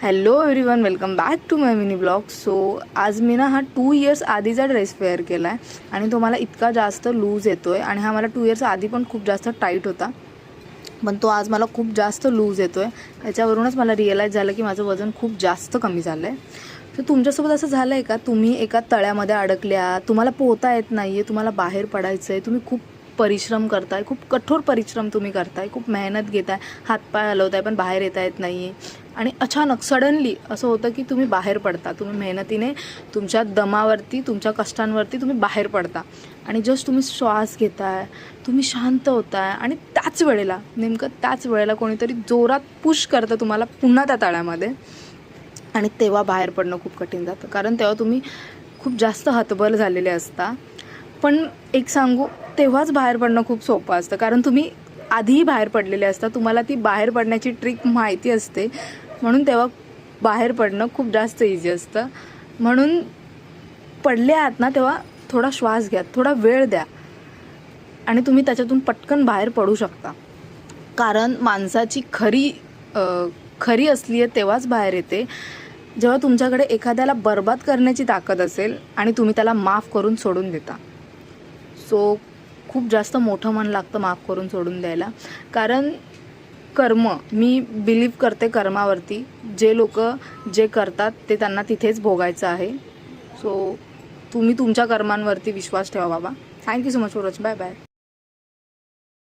Hello everyone, welcome back to my mini blog. So आज मी ना हा 2 इयर्स आधीचा ड्रेस वेअर केला आहे आणि तो मला इतका जास्त लूज येतो आहे. आणि हा मला 2 इयर्स आधी पण खूप जास्त टाईट होता, पण तो आज मला खूप जास्त लूज येतो आहे. त्याच्यावरूनच मला रिअलाईज झालं की माझं वजन खूप जास्त कमी झालं आहे. तर तुमच्यासोबत असं झालं आहे का? तुम्ही एका तळ्यामध्ये अडकल्या, तुम्हाला पोहता येत नाही आहे, तुम्हाला बाहेर पडायचं आहे, तुम्ही खूप परिश्रम करताय, खूप कठोर परिश्रम तुम्ही करताय, खूप मेहनत घेताय, हातपाय हलवताय, पण बाहेर येता येत नाही आहे. आणि अचानक सडनली असं होतं की तुम्ही बाहेर पडता, तुम्ही मेहनतीने तुमच्या दमावरती, तुमच्या कष्टांवरती तुम्ही बाहेर पडता आणि जस्ट तुम्ही श्वास घेताय, तुम्ही शांत होताय आणि त्याच वेळेला, नेमकं त्याच वेळेला कोणीतरी जोरात पुश करतं तुम्हाला पुन्हा त्या तळ्यामध्ये. आणि तेव्हा बाहेर पडणं खूप कठीण जातं, कारण तेव्हा तुम्ही खूप जास्त हतबल झालेले असता. पण एक सांगू, तेव्हाच बाहेर पडणं खूप सोपं असतं, कारण तुम्ही आधीही बाहेर पडलेले असता, तुम्हाला ती बाहेर पडण्याची ट्रिक माहिती असते, म्हणून तेव्हा बाहेर पडणं खूप जास्त इझी असतं. म्हणून पडले आहात ना, तेव्हा थोडा श्वास घ्या, थोडा वेळ द्या आणि तुम्ही त्याच्यातून पटकन बाहेर पडू शकता. कारण माणसाची खरी असली आहे तेव्हाच बाहेर येते, जेव्हा तुमच्याकडे एखाद्याला बर्बाद करण्याची ताकद असेल आणि तुम्ही त्याला माफ करून सोडून देता. सो खूप जास्त मोठं मन लागतं माफ करून सोडून द्यायला. कारण मी बिलीव करते कर्मावरती. जे लोक जे करतात ते त्यांना तिथेच भोगायचं आहे. सो तुम्ही तुमच्या कर्मांवरती विश्वास ठेवा बाबा. Thank you so much for watching. Bye bye.